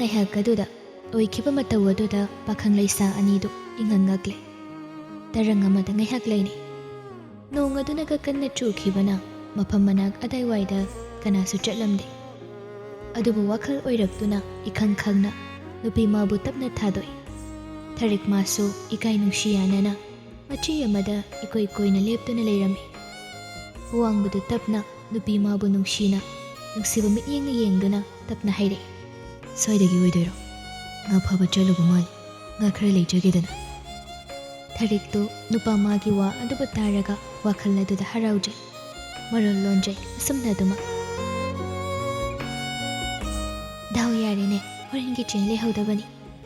ꯉꯥꯏꯍꯥꯛ ꯑꯗꯨꯗ ꯑꯣꯏꯈꯤꯕ ꯃꯇꯧ ꯑꯗꯨꯗ ꯄꯥꯈꯪ ꯂꯩꯁꯥ ꯑꯅꯤꯗꯨ ꯏꯪꯉꯛꯂꯦ꯫ ꯇꯔꯪ ꯑꯃꯗ ꯉꯥꯏꯍꯥꯛ ꯂꯩꯅꯩ꯫ ꯅꯣꯡ ꯑꯗꯨꯅꯒ ꯀꯟꯅ ꯆꯨꯈꯤꯕꯅ ꯃꯐꯝ ꯃꯅꯥꯛ ꯑꯗꯥꯏꯋꯥꯏꯗ ꯀꯅꯥꯁꯨ ꯆꯠꯂꯝꯗꯦ꯫ ꯑꯗꯨꯕꯨ ꯋꯥꯈꯜ ꯑꯣꯏꯔꯛꯇꯨꯅ ꯏꯈꯪ ꯈꯪꯅ ꯅꯨꯄꯤ ꯃꯥꯕꯨ ꯇꯞꯅ ꯊꯥꯗꯣꯛꯏ꯫ ꯊꯔꯤꯛ ꯃꯥꯁꯨ ꯏꯀꯥꯏ ꯅꯨꯡꯁꯤ ꯌꯥꯅꯅ ꯃꯆꯤ ꯑꯃꯗ ꯏꯀꯣꯏ ꯀꯣꯏꯅ ꯂꯦꯞꯇꯨꯅ ꯂꯩꯔꯝꯃꯤ꯫ ꯋꯥꯡꯕꯗꯨ ꯇꯞꯅ ꯅꯨꯄꯤ ꯃꯥꯕꯨ ꯅꯨꯡꯁꯤꯅ ꯅꯨꯡꯁꯤꯕ ꯃꯤꯠꯌꯦꯡꯅ ꯌꯦꯡꯗꯨꯅ ꯇꯞꯅ ꯍꯥꯏꯔꯛꯏ꯫ "ꯁ꯭ꯋꯥꯏꯗꯒꯤ ꯑꯣꯏꯗꯣꯏꯔꯣ? ꯉꯥ ꯐꯥꯕ ꯆꯠꯂꯨꯕ ꯃꯥꯜꯂꯤ꯫ ꯉꯥ ꯈꯔ ꯂꯩꯖꯒꯦꯗꯅ." ꯊꯔꯤꯛꯇꯨ ꯅꯨꯄꯥ ꯃꯥꯒꯤ ꯋꯥ ꯑꯗꯨꯕꯨ ꯇꯥꯔꯒ ꯋꯥꯈꯜ ꯑꯗꯨꯗ ꯍꯔꯥꯎꯖꯩ, ꯃꯔꯣꯜ ꯂꯣꯟꯖꯩ ꯑꯁꯨꯝꯅꯗꯨꯃꯛ꯫ "ꯗꯥꯎ ꯌꯥꯔꯦꯅꯦ, ꯍꯣꯔꯦꯟꯒꯤ ꯆꯦꯡ ꯂꯩꯍꯧꯗꯕꯅꯤ,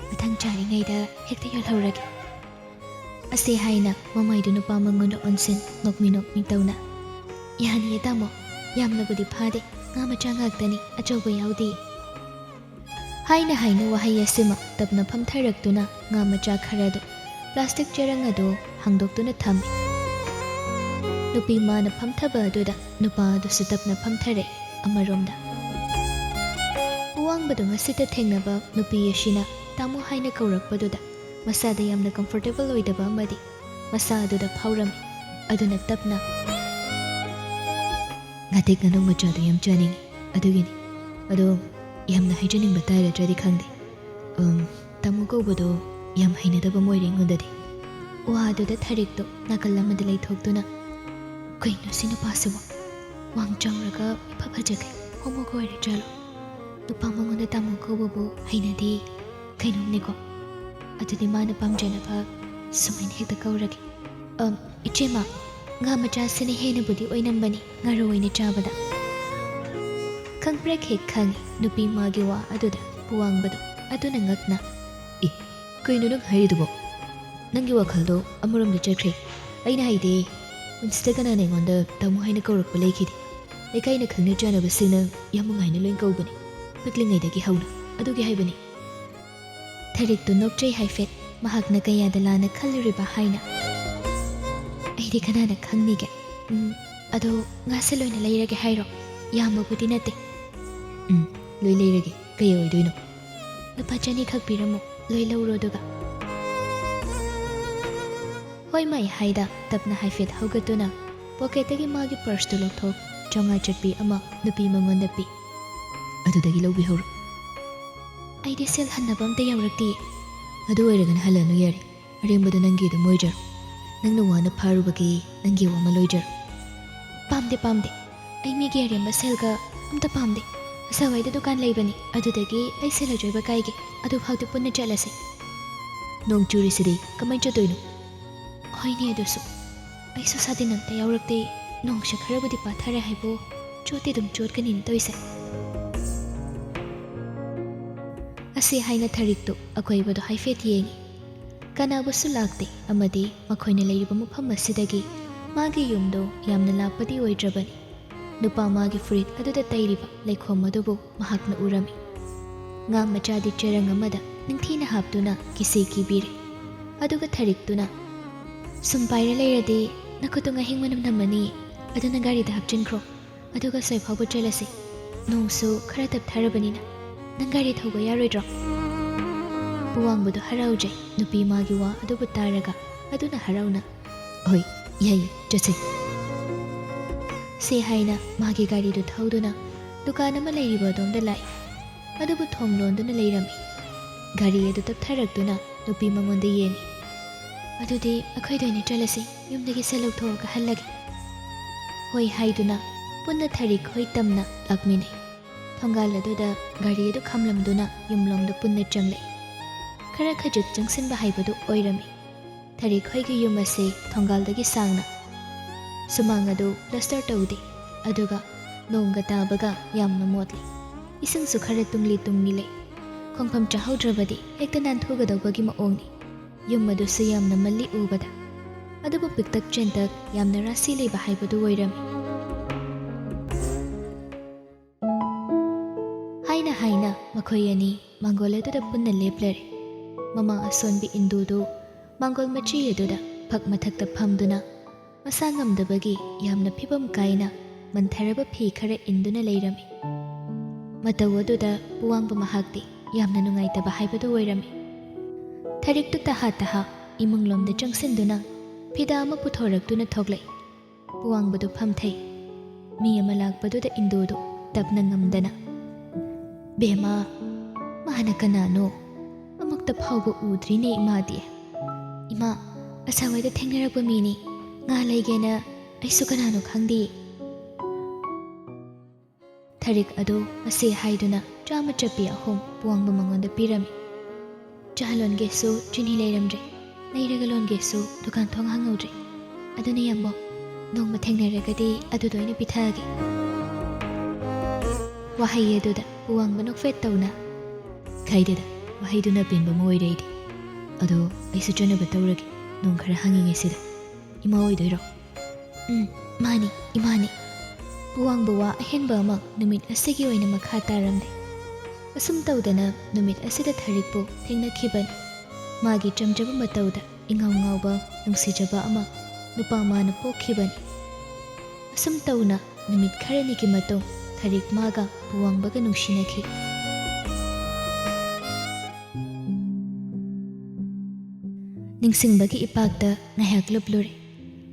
ꯃꯊꯪ ꯆꯥꯔꯤꯉꯩꯗ ꯍꯦꯛꯇ ꯌꯣꯜꯍꯧꯔꯒꯦ." ꯑꯁꯤ ꯍꯥꯏꯅ ꯃꯃꯥꯏꯗꯨ ꯅꯨꯄꯥ ꯃꯉꯣꯟꯗ ꯑꯣꯟꯁꯤꯟ ꯅꯣꯛꯃꯤ ꯅꯣꯛꯃꯤ ꯇꯧꯅ "ꯌꯥꯅꯤꯌꯦ ꯇꯥꯃꯣ, ꯌꯥꯝꯅꯕꯨꯗꯤ ꯐꯥꯗꯦ, ꯉꯥ ꯃꯆꯥ ꯉꯥꯛꯇꯅꯤ, ꯑꯆꯧꯕ ꯌꯥꯎꯗꯦ." ꯍꯥꯏꯅ ꯍꯥꯏꯅ ꯋꯥꯍꯩ ꯑꯁꯤꯃꯛ ꯇꯞꯅ ꯐꯝꯊꯔꯛꯇꯨꯅ ꯉꯥ ꯃꯆꯥ ꯈꯔꯗꯨ ꯄ꯭ꯂꯥꯁꯇꯤꯛ ꯆꯦꯔꯪ ꯑꯗꯨ ꯍꯥꯡꯗꯣꯛꯇꯨꯅ ꯊꯝꯃꯤ꯫ ꯅꯨꯄꯤ ꯃꯥꯅ ꯐꯝꯊꯕ ꯑꯗꯨꯗ ꯅꯨꯄꯥ ꯑꯗꯨꯁꯨ ꯇꯞꯅ ꯐꯝꯊꯔꯛꯏ ꯑꯃꯔꯣꯝꯗ꯫ ꯑꯋꯥꯡꯕꯗꯨ ꯉꯁꯤꯇ ꯊꯦꯡꯅꯕ ꯅꯨꯄꯤ ꯑꯁꯤꯅ ꯇꯥꯃꯣ ꯍꯥꯏꯅ ꯀꯧꯔꯛꯄꯗꯨꯗ ꯃꯁꯥꯗ ꯌꯥꯝꯅ ꯀꯝꯐꯣꯔꯇꯦꯕꯜ ꯑꯣꯏꯗꯕ ꯑꯃꯗꯤ ꯃꯁꯥ ꯑꯗꯨꯗ ꯐꯥꯎꯔꯝꯃꯤ꯫ ꯑꯗꯨꯅ ꯇꯞꯅ "ꯉꯥꯇꯦꯛ ꯉꯥꯅꯧ ꯃꯆꯥꯗꯨ ꯌꯥꯝ ꯆꯥꯅꯤꯡꯉꯤ, ꯑꯗꯨꯒꯤꯅꯤ. ꯑꯗꯣ ꯌꯥꯝꯅ ꯍꯥꯏꯖꯅꯤꯡꯕ ꯇꯥꯔꯗ꯭ꯔꯗꯤ ꯈꯪꯗꯦ, ꯇꯥꯃꯣ ꯀꯧꯕꯗꯣ ꯌꯥꯝ ꯍꯩꯅꯗꯕ ꯑꯃ ꯑꯣꯏꯔꯦ ꯑꯩꯉꯣꯟꯗꯗꯤ." ꯋꯥ ꯑꯗꯨꯗ ꯊꯔꯤꯛꯇꯨ ꯅꯥꯀꯜ ꯑꯃꯗ ꯂꯩꯊꯣꯛꯇꯨꯅ "ꯀꯩꯅꯣ ꯁꯤ ꯅꯨꯄꯥꯁꯤꯕꯣ? ꯋꯥꯡ ꯆꯥꯎꯔꯒ ꯏꯐ ꯐꯖꯈꯩ ꯍꯣꯃꯣꯒ ꯑꯣꯏꯔꯦ ꯖꯥꯠꯂꯣ? ꯅꯨꯄꯥ ꯃꯉꯣꯟꯗ ꯇꯥꯃꯣ ꯀꯧꯕꯕꯨ ꯍꯩꯅꯗꯦ, ꯀꯩꯅꯣꯝꯅꯤꯀꯣ? ꯑꯗꯨꯗꯤ ꯃꯥꯅ ꯄꯥꯝꯖꯅꯕ ꯁꯨꯃꯥꯏꯅ ꯍꯦꯛꯇ ꯀꯧꯔꯒꯦ. ꯏꯆꯦꯃ, ꯉꯥ ꯃꯆꯥꯁꯤꯅ ꯍꯦꯟꯅꯕꯨꯗꯤ ꯑꯣꯏꯅꯝꯕꯅꯤ ꯉꯥꯔꯧ ꯑꯣꯏꯅ ꯆꯥꯕꯗ." ꯈꯪꯄ꯭ꯔꯦꯛ ꯍꯦꯛ ꯈꯪꯉꯤ ꯅꯨꯄꯤ ꯃꯥꯒꯤ ꯋꯥ ꯑꯗꯨꯗ ꯋꯥꯡꯕꯗꯨ ꯑꯗꯨꯅ ꯉꯛꯅ "ꯑꯦ, ꯀꯩꯅꯣ ꯅꯪ ꯍꯥꯏꯔꯤꯗꯨꯕꯣ? ꯅꯪꯒꯤ ꯋꯥꯈꯜꯗꯣ ꯑꯃꯔꯣꯝꯗ ꯆꯠꯈ꯭ꯔꯦ. ꯑꯩꯅ ꯍꯥꯏꯗꯦ, ꯄꯨꯟꯁꯤꯗ ꯀꯅꯥꯅ ꯑꯩꯉꯣꯟꯗ ꯇꯥꯃꯣ ꯍꯥꯏꯅ ꯀꯧꯔꯛꯄ ꯂꯩꯈꯤꯗꯦ. ꯂꯩꯀꯥꯏꯅ ꯈꯪꯅ ꯆꯥꯅꯕꯁꯤꯡꯅ ꯌꯥꯝ ꯅꯨꯡꯉꯥꯏꯅ ꯂꯣꯏ ꯀꯧꯕꯅꯤ, ꯄꯤꯛꯂꯤꯉꯩꯗꯒꯤ ꯍꯧꯅ, ꯑꯗꯨꯒꯤ ꯍꯥꯏꯕꯅꯤ." ꯊꯔꯤꯛꯇꯨ ꯅꯣꯛꯆꯩ ꯍꯥꯏꯐꯦꯠ, ꯃꯍꯥꯛꯅ ꯀꯌꯥꯗ ꯂꯥꯟꯅ ꯈꯜꯂꯨꯔꯤꯕ ꯍꯥꯏꯅ꯫ "ꯑꯩꯗꯤ ꯀꯅꯥꯅ ꯈꯪꯅꯤꯒꯦ? ꯑꯗꯣ ꯉꯥꯁꯦ ꯂꯣꯏꯅ ꯂꯩꯔꯒꯦ ꯍꯥꯏꯔꯣ? ꯌꯥꯝꯕꯕꯨꯗꯤ ꯅꯠꯇꯦ." "ꯂꯣꯏ ꯂꯩꯔꯒꯦ. ꯀꯩ ꯑꯣꯏꯗꯣꯏꯅꯣ?" "ꯂꯨꯄꯥ 200 ꯈꯛ ꯄꯤꯔꯝꯃꯨ, ꯂꯣꯏ ꯂꯧꯔꯣ ꯑꯗꯨꯒ." ꯍꯣꯏ ꯃꯥꯏ ꯍꯥꯏꯗ ꯇꯞꯅ ꯍꯥꯏꯐꯦꯠ ꯍꯧꯒꯠꯇꯨꯅ ꯄꯣꯀꯦꯠꯇꯒꯤ ꯃꯥꯒꯤ ꯄꯔꯁꯇꯨ ꯂꯧꯊꯣꯛ 500 ꯆꯠꯄꯤ ꯑꯃ ꯅꯨꯄꯤ ꯃꯉꯣꯟꯗ ꯄꯤ꯫ "ꯑꯗꯨꯗꯒꯤ ꯂꯧꯕꯤꯍꯧꯔꯣ." "ꯑꯩꯗꯤ ꯁꯦꯜ ꯍꯟꯅꯕ ꯑꯝꯇ ꯌꯥꯎꯔꯛꯇꯤꯌꯦ." "ꯑꯗꯨ ꯑꯣꯏꯔꯒꯅ ꯍꯜꯂꯅꯨ ꯌꯥꯔꯦ. ꯑꯔꯦꯝꯕꯗꯨ ꯅꯪꯒꯤ ꯑꯗꯨꯝ ꯑꯣꯏꯖꯔꯣ. ꯅꯪꯅ ꯋꯥꯅ ꯐꯥꯔꯨꯕꯒꯤ ꯅꯪꯒꯤ ꯋꯥꯃ ꯂꯣꯏꯖꯔꯣ." "ꯄꯥꯝꯗꯦ ꯄꯥꯝꯗꯦ, ꯑꯩ ꯃꯤꯒꯤ ꯑꯔꯦꯝꯕ ꯁꯦꯜꯒ ꯑꯝꯇ ꯄꯥꯝꯗꯦ. ꯑꯁꯥꯋꯥꯏꯗ ꯗꯨꯀꯥꯟ ꯂꯩꯕꯅꯤ, ꯑꯗꯨꯗꯒꯤ ꯑꯩ ꯁꯦꯜ ꯑꯆꯣꯏꯕ ꯀꯥꯏꯒꯦ. ꯑꯗꯨꯐꯥꯎꯗꯤ ꯄꯨꯟꯅ ꯆꯠꯂꯁꯦ." "ꯅꯣꯡ ꯆꯨꯔꯤꯁꯤꯗꯤ ꯀꯃꯥꯏꯅ ꯆꯠꯇꯣꯏꯅꯣ?" "ꯍꯣꯏꯅꯦ ꯑꯗꯨꯁꯨ. ꯑꯩꯁꯨ ꯁꯥꯇꯤꯟ ꯑꯝꯇ ꯌꯥꯎꯔꯛꯇꯦ. ꯅꯣꯡꯁꯦ ꯈꯔꯕꯨꯗꯤ ꯄꯥꯊꯔꯦ ꯍꯥꯏꯕꯨ ꯆꯣꯠꯇꯤ ꯑꯗꯨꯝ ꯆꯣꯠꯀꯅꯤꯅ ꯇꯧꯏꯁꯦ." ꯑꯁꯤ ꯍꯥꯏꯅ ꯊꯔꯤꯛꯇꯨ ꯑꯀꯣꯏꯕꯗꯣ ꯍꯥꯏꯐꯦꯠ ꯌꯦꯡꯉꯤ꯫ ꯀꯅꯥꯕꯨꯁꯨ ꯂꯥꯛꯇꯦ ꯑꯃꯗꯤ ꯃꯈꯣꯏꯅ ꯂꯩꯔꯤꯕ ꯃꯐꯝ ꯑꯁꯤꯗꯒꯤ ꯃꯥꯒꯤ ꯌꯨꯝꯗꯣ ꯌꯥꯝꯅ ꯂꯥꯞꯄꯗꯤ ꯑꯣꯏꯗ꯭ꯔꯕꯅꯤ꯫ ꯅꯨꯄꯥ ꯃꯥꯒꯤ ꯐꯨꯔꯤꯠ ꯑꯗꯨꯗ ꯇꯩꯔꯤꯕ ꯂꯩꯈꯣꯝ ꯑꯗꯨꯕꯨ ꯃꯍꯥꯛꯅ ꯎꯔꯝꯃꯤ꯫ ꯉꯥ ꯃꯆꯥꯗꯤ ꯆꯦꯔꯪ ꯑꯃꯗ ꯅꯤꯡꯊꯤꯅ ꯍꯥꯞꯇꯨꯅ ꯀꯤꯁꯤ ꯀꯤꯕꯤꯔꯦ꯫ ꯑꯗꯨꯒ ꯊꯔꯤꯛꯇꯨꯅ "ꯁꯨꯝ ꯄꯥꯏꯔ ꯂꯩꯔꯗꯤ ꯅꯈꯨꯠꯇꯨ ꯉꯥꯍꯤꯡ ꯃꯅꯝ ꯅꯝꯃꯅꯤ. ꯑꯗꯨꯅ ꯒꯥꯔꯤꯗ ꯍꯥꯞꯆꯤꯟꯈ꯭ꯔꯣ. ꯑꯗꯨꯒ ꯁ꯭ꯋꯥꯏ ꯐꯥꯎꯕ ꯆꯠꯂꯁꯤ. ꯅꯣꯡꯁꯨ ꯈꯔ ꯇꯞꯊꯔꯕꯅꯤꯅ. ꯅꯪ ꯒꯥꯔꯤ ꯊꯧꯕ ꯌꯥꯔꯣꯏꯗ꯭ꯔꯣ?" ꯋꯥꯡꯕꯗꯨ ꯍꯔꯥꯎꯖꯩ ꯅꯨꯄꯤ ꯃꯥꯒꯤ ꯋꯥ ꯑꯗꯨꯕꯨ ꯇꯥꯔꯒ, ꯑꯗꯨꯅ ꯍꯔꯥꯎꯅ "ꯍꯣꯏ, ꯌꯥꯏꯌꯦ, ꯆꯠꯁꯦ." ꯁꯤ ꯍꯥꯏꯅ ꯃꯥꯒꯤ ꯒꯥꯔꯤꯗꯨ ꯊꯧꯗꯨꯅ ꯗꯨꯀꯥꯟ ꯑꯃ ꯂꯩꯔꯤꯕ ꯑꯗꯣꯝꯗ ꯂꯥꯛꯏ꯫ ꯑꯗꯨꯕꯨ ꯊꯣꯡ ꯂꯣꯟꯗꯨꯅ ꯂꯩꯔꯝꯃꯤ꯫ ꯒꯥꯔꯤ ꯑꯗꯨ ꯇꯞꯊꯔꯛꯇꯨꯅ ꯅꯨꯄꯤ ꯃꯉꯣꯟꯗ ꯌꯦꯡꯉꯤ꯫ "ꯑꯗꯨꯗꯤ ꯑꯩꯈꯣꯏꯗ ꯑꯣꯏꯅ ꯆꯠꯂꯁꯤ. ꯌꯨꯝꯗꯒꯤ ꯁꯦꯜ ꯂꯧꯊꯣꯛꯑꯒ ꯍꯜꯂꯒꯦ." ꯍꯣꯏ ꯍꯥꯏꯗꯨꯅ ꯄꯨꯟꯅ ꯊꯔꯤꯛ ꯍꯣꯏ ꯇꯝꯅ ꯂꯥꯛꯃꯤꯟꯅꯩ꯫ ꯊꯣꯡꯒꯥꯜ ꯑꯗꯨꯗ ꯒꯥꯔꯤ ꯑꯗꯨ ꯈꯥꯝꯂꯝꯗꯨꯅ ꯌꯨꯝꯂꯣꯝꯗ ꯄꯨꯟꯅ ꯆꯪꯂꯛꯏ꯫ ꯈꯔ ꯈꯖꯤꯛ ꯆꯪꯁꯤꯟꯕ ꯍꯥꯏꯕꯗꯨ ꯑꯣꯏꯔꯝꯃꯤ꯫ ꯊꯔꯤꯛ ꯍꯣꯏꯒꯤ ꯌꯨꯝ ꯑꯁꯤ ꯊꯣꯡꯒꯥꯜꯗꯒꯤ ꯁꯥꯡꯅ, ꯁꯨꯃꯥꯡ ꯑꯗꯨ ꯄ꯭ꯂꯁꯇꯔ ꯇꯧꯗꯦ, ꯑꯗꯨꯒ ꯅꯣꯡꯒ ꯇꯥꯕꯒ ꯌꯥꯝꯅ ꯃꯣꯠꯂꯤ꯫ ꯏꯁꯤꯡꯁꯨ ꯈꯔ ꯇꯨꯡꯂꯤ ꯇꯨꯡꯂꯤ ꯂꯩ꯫ ꯈꯣꯡꯐꯝ ꯆꯥꯍꯧꯗ꯭ꯔꯕꯗꯤ ꯍꯦꯛꯇ ꯅꯥꯟꯊꯨꯒꯗꯧꯕꯒꯤ ꯃꯑꯣꯡꯅꯤ꯫ ꯌꯨꯝ ꯑꯗꯨꯁꯨ ꯌꯥꯝꯅ ꯃꯜꯂꯤ ꯎꯕꯗ, ꯑꯗꯨꯕꯨ ꯄꯤꯛꯇꯛ ꯆꯦꯟꯇꯛ ꯌꯥꯝꯅ ꯔꯥꯁꯤ ꯂꯩꯕ ꯍꯥꯏꯕꯗꯨ ꯑꯣꯏꯔꯝꯃꯤ꯫ ꯍꯥꯏꯅ ꯍꯥꯏꯅ ꯃꯈꯣꯏ ꯑꯅꯤ ꯃꯥꯡꯒꯣꯜ ꯑꯗꯨꯗ ꯄꯨꯟꯅ ꯂꯦꯞꯂꯔꯦ꯫ ꯃꯃꯥ ꯑꯁꯣꯟꯕꯤ ꯏꯟꯗꯨꯗꯨ ꯃꯥꯡꯒꯣꯜ ꯃꯆꯤ ꯑꯗꯨꯗ ꯐꯛ ꯃꯊꯛꯇ ꯐꯝꯗꯨꯅ ꯃꯁꯥ ꯉꯝꯗꯕꯒꯤ ꯌꯥꯝꯅ ꯐꯤꯕꯝ ꯀꯥꯏꯅ ꯃꯟꯊꯔꯕ ꯐꯤ ꯈꯔ ꯏꯟꯗꯨꯅ ꯂꯩꯔꯝꯃꯤ꯫ ꯃꯇꯧ ꯑꯗꯨꯗ ꯋꯥꯡꯕ ꯃꯍꯥꯛꯇꯤ ꯌꯥꯝꯅ ꯅꯨꯡꯉꯥꯏꯇꯕ ꯍꯥꯏꯕꯗꯨ ꯑꯣꯏꯔꯝꯃꯤ꯫ ꯊꯔꯤꯛꯇꯨ ꯇꯍꯥ ꯏꯃꯨꯡꯂꯣꯝꯗ ꯆꯪꯁꯤꯟꯗꯨꯅ ꯐꯤꯗꯥ ꯑꯃ ꯄꯨꯊꯣꯔꯛꯇꯨꯅ ꯊꯣꯛꯂꯛꯏ꯫ ꯄꯨꯋꯥꯡꯕꯗꯨ ꯐꯝꯊꯩ꯫ ꯃꯤ ꯑꯃ ꯂꯥꯛꯄꯗꯨꯗ ꯏꯟꯗꯨꯗꯨ ꯇꯞꯅ ꯉꯝꯗꯅ, "ꯕꯦꯝꯃ, ꯃꯥꯅ ꯀꯅꯥꯅꯣ? ꯑꯃꯨꯛꯇ ꯐꯥꯎꯕ ꯎꯗ꯭ꯔꯤꯅꯦ ꯏꯃꯥꯗꯤ." "ꯏꯃꯥ, ꯑꯁꯥꯋꯥꯏꯗ ꯊꯦꯡꯅꯔꯛꯄ ꯃꯤꯅꯤ. ꯉꯥ ꯂꯩꯒꯦꯅ ꯑꯩꯁꯨ ꯀꯅꯥꯅꯣ ꯈꯪꯗꯦ." ꯊꯔꯤꯛ ꯑꯗꯨ ꯑꯁꯤ ꯍꯥꯏꯗꯨꯅ ꯆꯥꯃ ꯆꯞꯄꯤ 3 ꯄꯨꯋꯥꯡꯕ ꯃꯉꯣꯟꯗ ꯄꯤꯔꯝꯃꯤ꯫ "ꯆꯥ ꯂꯣꯟꯒꯦꯁꯨ ꯆꯤꯅꯤ ꯂꯩꯔꯝꯗ꯭ꯔꯦ, ꯂꯩꯔꯒ ꯂꯣꯟꯒꯦꯁꯨ ꯗꯨꯀꯥꯟ ꯊꯣꯡ ꯍꯥꯡꯍꯧꯗ꯭ꯔꯦ. ꯑꯗꯨꯅ ꯌꯥꯝꯕꯣ, ꯅꯣꯡꯃ ꯊꯦꯡꯅꯔꯒꯗꯤ ꯑꯗꯨꯗꯣ ꯑꯣꯏꯅ ꯄꯤꯊꯛꯑꯒꯦ." ꯋꯥꯍꯩ ꯑꯗꯨꯗ ꯄꯨꯋꯥꯡꯕ ꯅꯣꯛꯐꯦꯠ ꯇꯧꯅ, "ꯈꯥꯏꯗꯦꯗ, ꯋꯥꯍꯩꯗꯨꯅ ꯑꯄꯦꯟꯕ ꯑꯃ ꯑꯣꯏꯔꯦ ꯑꯩꯗꯤ. ꯑꯗꯣ ꯑꯩꯁꯨ ꯆꯠꯅꯕ ꯇꯧꯔꯒꯦ, ꯅꯣꯡ ꯈꯔ ꯍꯥꯡꯉꯤꯉꯩꯁꯤꯗ꯫ ꯏꯃꯥ ꯑꯣꯏꯗꯣꯏꯔꯣ?" "ꯃꯥꯅꯤ, ꯏꯃꯥꯅꯤ." ꯄꯨꯋꯥꯡꯕ ꯋꯥ ꯑꯍꯦꯟꯕ ꯑꯃ ꯅꯨꯃꯤꯠ ꯑꯁꯤꯒꯤ ꯑꯣꯏꯅ ꯃꯈꯥ ꯇꯥꯔꯝꯗꯦ꯫ ꯑꯁꯨꯝ ꯇꯧꯗꯅ ꯅꯨꯃꯤꯠ ꯑꯁꯤꯗ ꯊꯔꯤꯛꯄꯨ ꯊꯦꯡꯅꯈꯤꯕꯅꯤ꯫ ꯃꯥꯒꯤ ꯆꯝꯖꯕ ꯃꯇꯧꯗ ꯏꯉꯥꯎ ꯉꯥꯎꯕ ꯅꯨꯡꯁꯤꯖꯕ ꯑꯃ ꯅꯨꯄꯥ ꯃꯥꯅ ꯄꯣꯛꯈꯤꯕꯅꯤ꯫ ꯑꯁꯨꯝ ꯇꯧꯅ ꯅꯨꯃꯤꯠ ꯈꯔꯅꯤꯒꯤ ꯃꯇꯨꯡ ꯊꯔꯤꯛ ꯃꯥꯒ ꯄꯨꯋꯥꯡꯕꯒ ꯅꯨꯡꯁꯤꯅꯈꯤ꯫ ꯅꯤꯡꯁꯤꯡꯕꯒꯤ ꯏꯄꯥꯛꯇ ꯉꯥꯏꯍꯥꯛ ꯂꯨꯞꯂꯨꯔꯦ꯫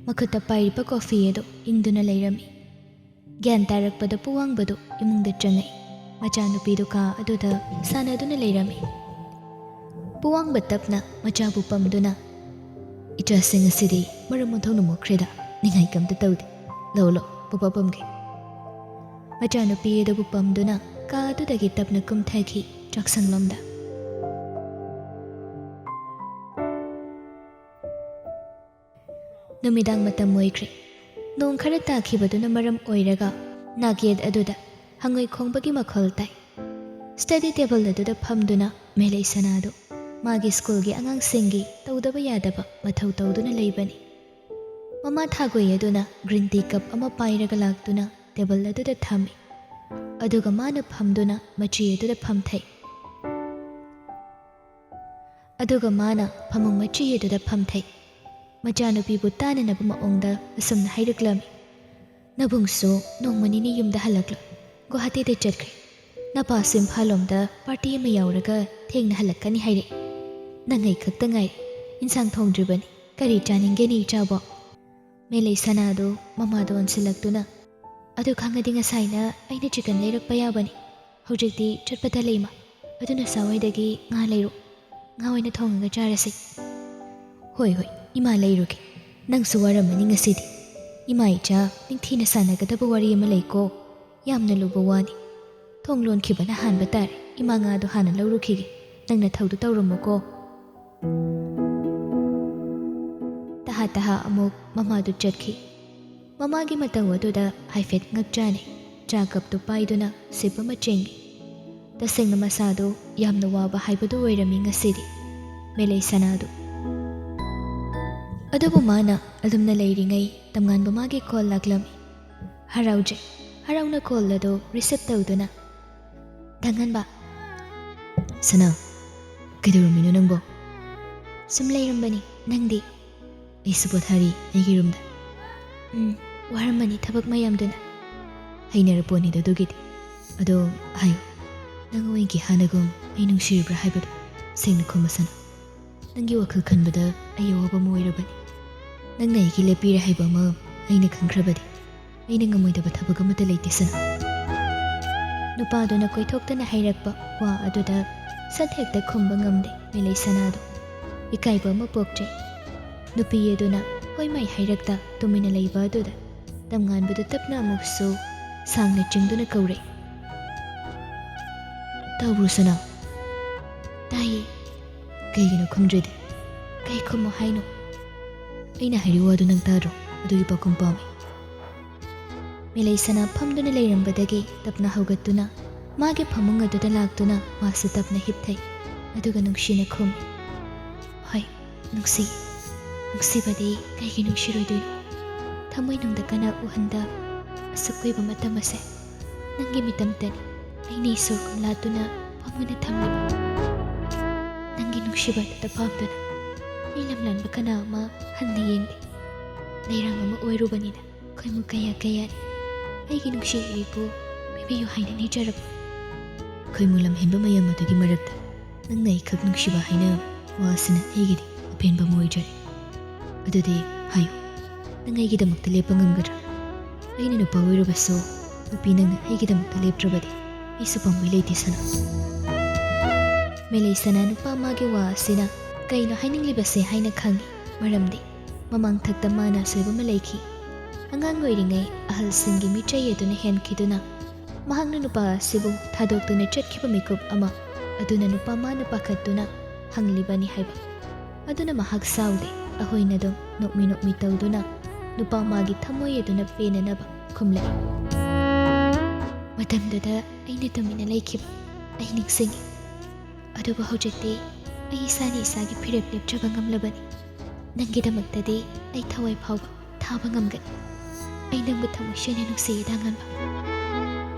ꯃꯈꯨꯠꯇ ꯄꯥꯏꯔꯤꯕ ꯀꯣꯐꯤ ꯑꯗꯨ ꯏꯪꯗꯨꯅ ꯂꯩꯔꯝꯃꯤ꯫ ꯒ꯭ꯌꯥꯟ ꯇꯥꯔꯛꯄꯗ ꯄꯨꯋꯥꯡꯕꯗꯨ ꯏꯃꯨꯡꯗ ꯆꯪꯉꯛꯏ꯫ ꯃꯆꯥꯅꯨꯄꯤꯗꯨ ꯀꯥ ꯑꯗꯨꯗ ꯁꯥꯟꯅꯗꯨꯅ ꯂꯩꯔꯝꯃꯤ꯫ ꯄꯨꯋꯥꯡꯕ ꯇꯞꯅ ꯃꯆꯥꯕꯨ ꯄꯝꯗꯨꯅ, "ꯏꯆꯥꯁꯤꯡ ꯑꯁꯤꯗꯤ ꯃꯔꯝ ꯑꯣꯟꯊꯣꯛꯅ ꯃꯣꯛꯈ꯭ꯔꯦꯗ, ꯅꯤꯡꯉꯥꯏ ꯀꯝꯇ ꯇꯧꯗꯦ. ꯂꯧ ꯄꯨꯄꯥ ꯄꯝꯒꯦ." ꯃꯆꯥꯅꯨꯄꯤ ꯑꯗꯨꯕꯨ ꯄꯝꯗꯨꯅ ꯀꯥ ꯑꯗꯨꯗꯒꯤ ꯇꯞꯅ ꯀꯨꯝꯊꯈꯤ ꯆꯥꯛꯁꯪꯂꯣꯝꯗ꯫ ꯅꯨꯃꯤꯗꯥꯡ ꯃꯇꯝ ꯑꯣꯏꯈ꯭ꯔꯦ꯫ ꯅꯣꯡ ꯈꯔ ꯇꯥꯈꯤꯕꯗꯨꯅ ꯃꯔꯝ ꯑꯣꯏꯔꯒ ꯅꯥꯛꯌꯦꯠ ꯑꯗꯨꯗ ꯍꯪꯉꯣꯏ ꯈꯣꯡꯕꯒꯤ ꯃꯈꯣꯜ ꯇꯥꯏ꯫ ꯁ꯭ꯇꯗꯤ ꯇꯦꯕꯜ ꯑꯗꯨꯗ ꯐꯝꯗꯨꯅ ꯃꯦꯂꯩ ꯁꯅꯥꯗꯨ ꯃꯥꯒꯤ ꯁ꯭ꯀꯨꯜꯒꯤ ꯑꯉꯥꯡꯁꯤꯡꯒꯤ ꯇꯧꯗꯕ ꯌꯥꯗꯕ ꯃꯊꯧ ꯇꯧꯗꯨꯅ ꯂꯩꯕꯅꯤ꯫ ꯃꯃꯥ ꯊꯥꯒꯣꯏ ꯑꯗꯨꯅ ꯒ꯭ꯔꯤꯟ ꯇꯤ ꯀꯞ ꯑꯃ ꯄꯥꯏꯔꯒ ꯂꯥꯛꯇꯨꯅ ꯇꯦꯕꯜ ꯑꯗꯨꯗ ꯊꯝꯃꯤ꯫ ꯑꯗꯨꯒ ꯃꯥꯅ ꯐꯝꯗꯨꯅ ꯃꯆꯤ ꯑꯗꯨꯗ ꯐꯝꯊꯩ꯫ ꯃꯆꯥꯅꯨꯄꯤꯕꯨ ꯇꯥꯅꯅꯕ ꯃꯑꯣꯡꯗ ꯑꯁꯨꯝꯅ ꯍꯥꯏꯔꯛꯂꯝꯃꯤ, "ꯅꯕꯨꯡꯁꯨ ꯅꯣꯡꯃ ꯅꯤꯅꯤ ꯌꯨꯝꯗ ꯍꯜꯂꯛꯂꯣ, ꯒꯨꯋꯥꯍꯥꯇꯤꯗ ꯆꯠꯈ꯭ꯔꯦ꯫ ꯅꯄꯥꯁꯨ ꯏꯝꯐꯥꯜꯂꯣꯝꯗ ꯄꯥꯔꯇꯤ ꯑꯃ ꯌꯥꯎꯔꯒ ꯊꯦꯡꯅ ꯍꯜꯂꯛꯀꯅꯤ ꯍꯥꯏꯔꯛꯏ꯫ ꯅꯪ ꯑꯩ ꯈꯛꯇ ꯉꯥꯏꯔꯦ, ꯏꯟꯁꯥꯡ ꯊꯣꯡꯗ꯭ꯔꯤꯕꯅꯤ, ꯀꯔꯤ ꯆꯥꯅꯤꯡꯒꯦꯅꯤ ꯏꯆꯥꯕꯣ?" ꯃꯦꯂꯩ ꯁꯅꯥꯗꯨ ꯃꯃꯥꯗ ꯑꯣꯟꯁꯤꯜꯂꯛꯇꯨꯅ, "ꯑꯗꯨ ꯈꯪꯉꯗꯤ ꯉꯁꯥꯏꯅ ꯑꯩꯅ ꯆꯤꯀꯟ ꯂꯩꯔꯛꯄ ꯌꯥꯕꯅꯤ. ꯍꯧꯖꯤꯛꯇꯤ ꯆꯠꯄꯗ ꯂꯩꯃ, ꯑꯗꯨꯅ ꯁꯥꯋꯥꯏꯗꯒꯤ ꯉꯥ ꯂꯩꯔꯣ. ꯉꯥ ꯑꯣꯏꯅ ꯊꯣꯡꯉꯒ ꯆꯥꯔꯁꯤ." "ꯍꯣꯏ, ꯏꯃꯥ ꯂꯩꯔꯨꯒꯦ. ꯅꯪꯁꯨ ꯋꯥꯔꯝꯃꯅꯤ ꯉꯁꯤꯗꯤ. ꯏꯃꯥ ꯏꯆꯥ ꯅꯤꯡꯊꯤꯅ ꯁꯥꯟꯅꯒꯗꯕ ꯋꯥꯔꯤ ꯑꯃ ꯂꯩꯀꯣ. ꯌꯥꯝꯅ ꯂꯨꯕ ꯋꯥꯅꯤ. ꯊꯣꯡ ꯂꯣꯟꯈꯤꯕꯅ ꯍꯥꯟꯕ ꯇꯥꯔꯦ. ꯏꯃꯥ ꯉꯥꯗꯣ ꯍꯥꯟꯅ ꯂꯧꯔꯨꯈꯤꯒꯦ. ꯅꯪꯅ ꯊꯧꯗꯨ ꯇꯧꯔꯝꯃꯨꯀꯣ." ꯇꯍꯥ ꯑꯃꯨꯛ ꯃꯃꯥꯗꯨ ꯆꯠꯈꯤ꯫ ꯃꯃꯥꯒꯤ ꯃꯇꯧ ꯑꯗꯨꯗ ꯍꯥꯏꯐꯦꯠ ꯉꯛꯆꯥꯅꯩ꯫ ꯆꯥ ꯀꯞꯇꯨ ꯄꯥꯏꯗꯨꯅ ꯁꯤꯞ ꯑꯃ ꯆꯤꯡꯏ꯫ ꯇꯁꯦꯡꯅ ꯃꯁꯥꯗꯨ ꯌꯥꯝꯅ ꯋꯥꯕ ꯍꯥꯏꯕꯗꯨ ꯑꯣꯏꯔꯝꯃꯤ ꯉꯁꯤꯗꯤ ꯃꯦꯂꯩ ꯁꯅꯥꯗꯨ꯫ ꯑꯗꯨꯕꯨ ꯃꯥꯅ ꯑꯗꯨꯝꯅ ꯂꯩꯔꯤꯉꯩ ꯇꯝꯉꯥꯟꯕ ꯃꯥꯒꯤ ꯀꯣꯜ ꯂꯥꯛꯂꯝꯃꯤ꯫ ꯍꯔꯥꯎꯖꯩ꯫ ꯍꯔꯥꯎꯅ ꯀꯣꯜ ꯑꯗꯨ ꯔꯤꯁꯤꯞ ꯇꯧꯗꯨꯅ, "ꯇꯉꯥꯟꯕ." "ꯁꯅꯥ, ꯀꯩꯗꯧꯔꯝꯃꯤꯅꯣ ꯅꯪꯕꯣ?" "ꯁꯨꯝ ꯂꯩꯔꯝꯕꯅꯤ. ꯅꯪꯗꯤ?" "ꯑꯩꯁꯨ ꯄꯣꯊꯥꯔꯤ ꯑꯩꯒꯤ ꯔꯨꯝꯗ." "ꯋꯥꯔꯝꯃꯅꯤ ꯊꯕꯛ ꯃꯌꯥꯝꯗꯨꯅ." "ꯍꯩꯅꯔꯄꯣꯠꯅꯤꯗ ꯑꯗꯨꯒꯤꯗꯤ. ꯑꯗꯣ ꯍꯥꯏꯌꯨ, ꯅꯪ ꯑꯣꯏꯒꯤ ꯍꯥꯟꯅꯒꯨꯝ ꯑꯩ ꯅꯨꯡꯁꯤꯔꯤꯕ꯭ꯔꯥ ꯍꯥꯏꯕꯗꯨ ꯁꯦꯡꯅ ꯈꯨꯝꯃꯨ ꯁꯅꯥ. ꯅꯪꯒꯤ ꯋꯥꯈꯜ ꯈꯟꯕꯗ ꯑꯩ ꯑꯋꯥꯕ ꯑꯃ ꯑꯣꯏꯔꯕꯅꯤ. ꯅꯪꯅ ꯑꯩꯒꯤ ꯂꯦꯞꯄꯤꯔꯦ ꯍꯥꯏꯕ ꯑꯃ ꯑꯩꯅ ꯈꯪꯈ꯭ꯔꯕꯗꯤ ꯑꯩꯅ ꯉꯝꯃꯣꯏꯗꯕ ꯊꯕꯛ ꯑꯃꯠꯇ ꯂꯩꯇꯦ ꯁꯅꯥ." ꯅꯨꯄꯥꯗꯨꯅ ꯀꯣꯏꯊꯣꯛꯇꯅ ꯍꯥꯏꯔꯛꯄ ꯋꯥ ꯑꯗꯨꯗ ꯁꯠ ꯍꯦꯛꯇ ꯈꯨꯝꯕ ꯉꯝꯗꯦ ꯃꯦꯂꯩ ꯁꯅꯥꯗꯨ꯫ ꯏꯀꯥꯏꯕ ꯑꯃ ꯄꯣꯛꯆꯩ꯫ ꯅꯨꯄꯤ ꯑꯗꯨꯅ ꯍꯣꯏ ꯃꯥꯏ ꯍꯥꯏꯔꯛꯇ ꯇꯨꯃꯤꯟꯅ ꯂꯩꯕ ꯑꯗꯨꯗ ꯇꯝꯉꯥꯟꯕꯗꯨ ꯇꯞꯅ ꯑꯃꯨꯛꯁꯨ ꯁꯥꯡꯅ ꯆꯤꯡꯗꯨꯅ ꯀꯧꯔꯛꯏ, "ꯇꯥꯕ꯭ꯔꯣ ꯁꯅꯥ?" "ꯇꯥꯏꯌꯦ." "ꯀꯩꯒꯤꯅꯣ ꯈꯨꯝꯗ꯭ꯔꯤꯗꯤ?" "ꯀꯩ ꯈꯨꯝꯃꯣ ꯍꯥꯏꯅꯣ?" "ꯑꯩꯅ ꯍꯥꯏꯔꯤ ꯋꯥꯗꯨ ꯅꯪ ꯇꯥꯗ꯭ꯔꯣ? ꯑꯗꯨꯒꯤ ꯄꯥꯎꯈꯨꯝ ꯄꯥꯝꯃꯤ." ꯃꯦꯂꯩ ꯁꯅꯥ ꯐꯝꯗꯨꯅ ꯂꯩꯔꯝꯕꯗꯒꯤ ꯇꯞꯅ ꯍꯧꯒꯠꯇꯨꯅ ꯃꯥꯒꯤ ꯐꯃꯨꯡ ꯑꯗꯨꯗ ꯂꯥꯛꯇꯨꯅ ꯃꯥꯁꯨ ꯇꯞꯅ ꯍꯤꯞꯊꯩ꯫ ꯑꯗꯨꯒ ꯅꯨꯡꯁꯤꯅ ꯈꯨꯝꯃꯤ, "ꯍꯣꯏ, ꯅꯨꯡꯁꯤꯌꯦ. ꯅꯨꯡꯁꯤꯕꯗꯤ ꯀꯩꯒꯤ ꯅꯨꯡꯁꯤꯔꯣꯏꯗꯣꯏꯅꯣ? ꯊꯃꯣꯏꯅꯨꯡꯗ ꯀꯅꯥ ꯎꯍꯟꯗ ꯑꯁꯨꯛ ꯀꯨꯏꯕ ꯃꯇꯝ ꯑꯁꯦ ꯅꯪꯒꯤ ꯃꯤꯇꯝꯇꯅꯤ ꯑꯩꯅ ꯏꯁꯣꯔ ꯀꯨꯝꯂꯥꯇꯨꯅ ꯐꯝꯃꯨꯅ ꯊꯝꯂꯤꯕ. ꯅꯪꯒꯤ ꯅꯨꯡꯁꯤꯕꯗꯨꯗ ꯄꯥꯝꯗꯨꯅ ꯑꯩ ꯂꯝꯂꯥꯟꯕ ꯀꯅꯥ ꯑꯃ ꯍꯟꯅ ꯌꯦꯡꯗꯦ. ꯂꯩꯔꯥꯡ ꯑꯃ ꯑꯣꯏꯔꯨꯕꯅꯤꯅ ꯈꯣꯏꯃꯨ ꯀꯌꯥꯅꯤ ꯑꯩꯒꯤ ꯅꯨꯡꯁꯤ ꯑꯩꯕꯨ ꯄꯤꯕꯤꯌꯨ ꯍꯥꯏꯅ ꯅꯤꯖꯔꯕ. ꯑꯩꯈꯣꯏ ꯂꯝ ꯍꯦꯟꯕ ꯃꯌꯥꯝ ꯑꯗꯨꯒꯤ ꯃꯔꯛꯇ ꯅꯪꯅ ꯑꯩꯈꯛ ꯅꯨꯡꯁꯤꯕ ꯍꯥꯏꯅ ꯋꯥꯁꯤꯅ ꯑꯩꯒꯤꯗꯤ ꯑꯄꯦꯟꯕ ꯑꯃ ꯑꯣꯏꯖꯔꯤ. ꯑꯗꯨꯗꯤ ꯍꯥꯏꯌꯨ, ꯅꯪ ꯑꯩꯒꯤꯗꯃꯛꯇ ꯂꯦꯞꯄ ꯉꯝꯒꯗ꯭ꯔꯥ? ꯑꯩꯅ ꯅꯨꯄꯥ ꯑꯣꯏꯔꯕꯁꯨ ꯅꯨꯄꯤ ꯅꯪꯅ ꯑꯩꯒꯤꯗꯃꯛꯇ ꯂꯦꯞꯇ꯭ꯔꯕꯗꯤ ꯑꯩꯁꯨ ꯄꯥꯝꯕꯩ ꯂꯩꯇꯦ ꯁꯅꯥ. ꯃꯦꯂꯩ ꯁꯅꯥ ꯅꯨꯄꯥ ꯃꯥꯒꯤ ꯋꯥ ꯑꯁꯤꯅ ꯀꯩꯅꯣ ꯍꯥꯏꯅꯤꯡꯂꯤꯕꯁꯦ ꯍꯥꯏꯅ ꯈꯪꯉꯤ. ꯃꯔꯝꯗꯤ ꯃꯃꯥꯡꯊꯛꯇ ꯃꯥꯅ ꯑꯁꯣꯏꯕ ꯑꯃ ꯂꯩꯈꯤ. ꯑꯉꯥꯡ ꯑꯣꯏꯔꯤꯉꯩ ꯑꯍꯜꯁꯤꯡꯒꯤ ꯃꯤꯆꯩ ꯑꯗꯨꯅ ꯍꯦꯟꯈꯤꯗꯨꯅ ꯃꯍꯥꯛꯅ ꯅꯨꯄꯥ ꯑꯁꯤꯕꯨ ꯊꯥꯗꯣꯛꯇꯨꯅ ꯆꯠꯈꯤꯕ ꯃꯤꯀꯨꯞ ꯑꯃ ꯑꯗꯨꯅ ꯅꯨꯄꯥ ꯃꯥꯅ ꯄꯥꯈꯠꯇꯨꯅ ꯍꯪꯂꯤꯕꯅꯤ ꯍꯥꯏꯕ. ꯑꯗꯨꯅ ꯃꯍꯥꯛ ꯁꯥꯎꯗꯦ. ꯑꯩꯈꯣꯏꯅ ꯑꯗꯨꯝ ꯅꯣꯛꯃꯤ ꯇꯧꯗꯨꯅ ꯅꯨꯄꯥ ꯃꯥꯒꯤ ꯊꯃꯣꯏ ꯑꯗꯨꯅ ꯄꯦꯟꯅꯅꯕ ꯈꯨꯝꯂꯛꯏ. ꯃꯇꯝꯗꯨꯗ ꯑꯩꯅ ꯇꯨꯃꯤꯟꯅ ꯂꯩꯈꯤꯕ ꯑꯩ ꯅꯤꯡꯁꯤꯡꯉꯤ. ꯑꯗꯨꯕꯨ ꯍꯧꯖꯤꯛꯇꯤ ꯑꯩ ꯏꯁꯥꯅ ꯏꯁꯥꯒꯤ ꯐꯤꯔꯦꯞ ꯂꯦꯞꯆꯕ ꯉꯝꯂꯕꯅꯤ. ꯅꯪꯒꯤꯗꯃꯛꯇꯗꯤ ꯑꯩ ꯊꯋꯥꯏ ꯐꯥꯎꯕ ꯊꯥꯕ ꯉꯝꯒꯅꯤ. ꯑꯩ ꯅꯪꯕꯨ ꯊꯃꯣꯏ ꯁꯦꯡꯅ ꯅꯨꯡꯁꯤꯌꯦ ꯗꯥꯡꯉꯟꯕ.